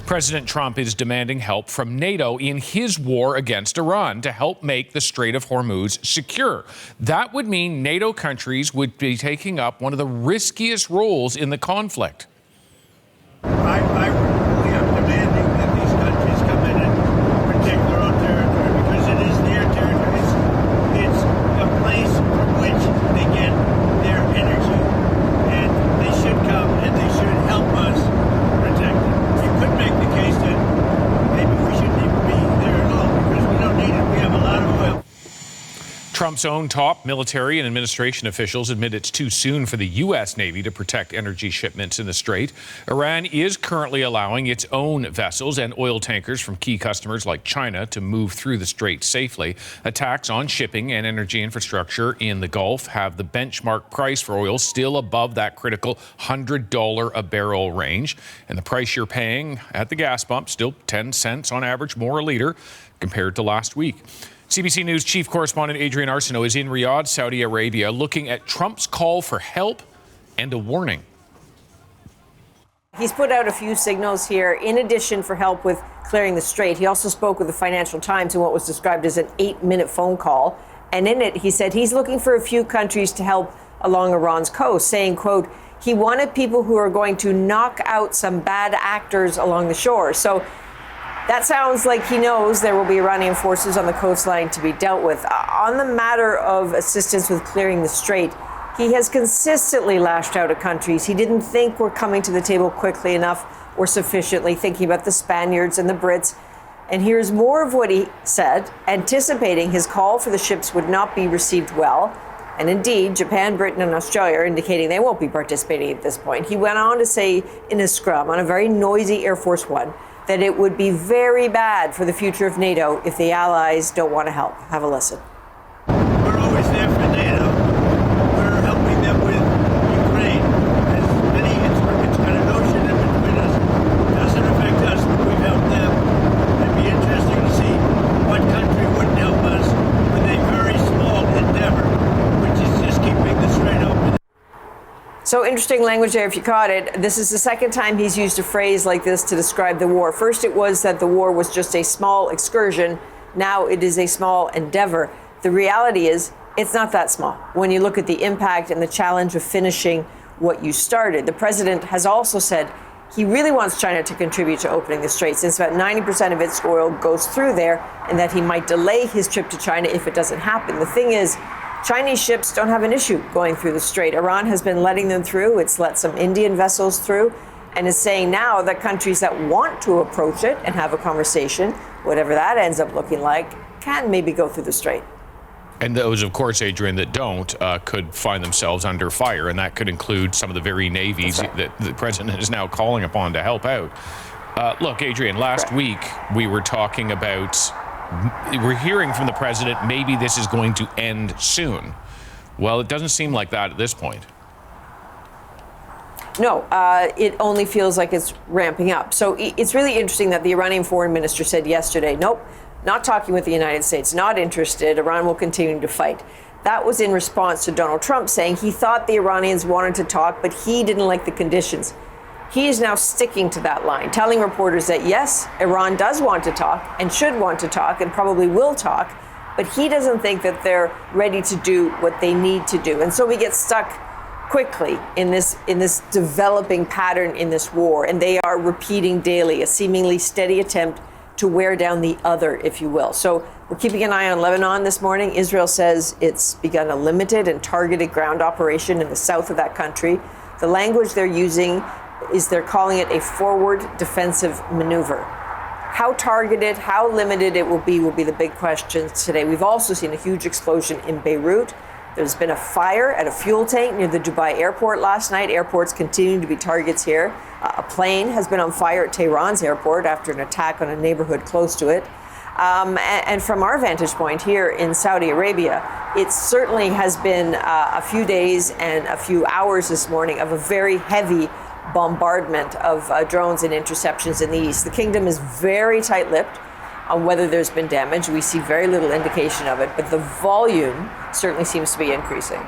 President Trump is demanding help from NATO in his war against Iran to help make the Strait of Hormuz secure. That would mean NATO countries would be taking up one of the riskiest roles in the conflict. We are demanding that these countries come in and protect their own territory because it is their territory. It's a place from which they get their energy, and they should come and they should help us protect it. You could make the case that maybe we shouldn't even be there at all because we don't need it. We have a lot of oil. Trump's own top military and administration officials admit it's too soon for the U.S. Navy to protect energy shipments in the Strait. Iran is currently allowing its own vessels and oil tankers from key customers like China to move through the Strait safely. Attacks on shipping and energy infrastructure in the Gulf have the benchmark price for oil still above that critical $100 a barrel range. And the price you're paying at the gas pump, still 10 cents on average more a litre compared to last week. CBC News chief correspondent Adrian Arsenault is in Riyadh, Saudi Arabia, looking at Trump's call for help and a warning. He's put out a few signals here. In addition for help with clearing the strait, he also spoke with the Financial Times in what was described as an 8-minute phone call. And in it, he said he's looking for a few countries to help along Iran's coast, saying, quote, he wanted people who are going to knock out some bad actors along the shore. So that sounds like he knows there will be Iranian forces on the coastline to be dealt with. On the matter of assistance with clearing the strait, he has consistently lashed out at countries he didn't think were coming to the table quickly enough or sufficiently, thinking about the Spaniards and the Brits. And here's more of what he said, anticipating his call for the ships would not be received well. And indeed, Japan, Britain and Australia are indicating they won't be participating at this point. He went on to say in a scrum on a very noisy Air Force One that it would be very bad for the future of NATO if the allies don't want to help. Have a listen. We're always there for NATO. We're helping them with Ukraine. There's many instruments, kind of notion in between us. It doesn't affect us, but we've helped them. It'd be interesting to see what country wouldn't help us with a very small endeavor, which is just keeping the strait open. So interesting language there if you caught it. This is the second time he's used a phrase like this to describe the war. First it was that the war was just a small excursion. Now it is a small endeavor. The reality is it's not that small when you look at the impact and the challenge of finishing what you started. The president has also said he really wants China to contribute to opening the strait, since about 90% of its oil goes through there, and that he might delay his trip to China if it doesn't happen. The thing is, Chinese ships don't have an issue going through the strait. Iran has been letting them through. It's let some Indian vessels through, and is saying now that countries that want to approach it and have a conversation, whatever that ends up looking like, can maybe go through the strait. And those, of course, Adrian, that don't could find themselves under fire, and that could include some of the very navies that the president is now calling upon to help out. Look, Adrian, last week we were talking about, we're hearing from the president, maybe this is going to end soon. Well, it doesn't seem like that at this point. No, it only feels like it's ramping up. So it's really interesting that the Iranian foreign minister said yesterday, nope, not talking with the United States, not interested. Iran will continue to fight. That was in response to Donald Trump saying he thought the Iranians wanted to talk, but he didn't like the conditions. He is now sticking to that line, telling reporters that, yes, Iran does want to talk and should want to talk and probably will talk, but he doesn't think that they're ready to do what they need to do. And so we get stuck quickly in this developing pattern in this war, and they are repeating daily a seemingly steady attempt to wear down the other, if you will. So we're keeping an eye on Lebanon this morning. Israel says it's begun a limited and targeted ground operation in the south of that country. The language they're using is they're calling it a forward defensive maneuver. How targeted, how limited it will be the big question today. We've also seen a huge explosion in Beirut. There's been a fire at a fuel tank near the Dubai airport last night. Airports continue to be targets here. A plane has been on fire at Tehran's airport after an attack on a neighborhood close to it. And from our vantage point here in Saudi Arabia, it certainly has been a few days and a few hours this morning of a very heavy bombardment of drones and interceptions in the east. The kingdom is very tight-lipped on whether there's been damage. We see very little indication of it, but the volume certainly seems to be increasing.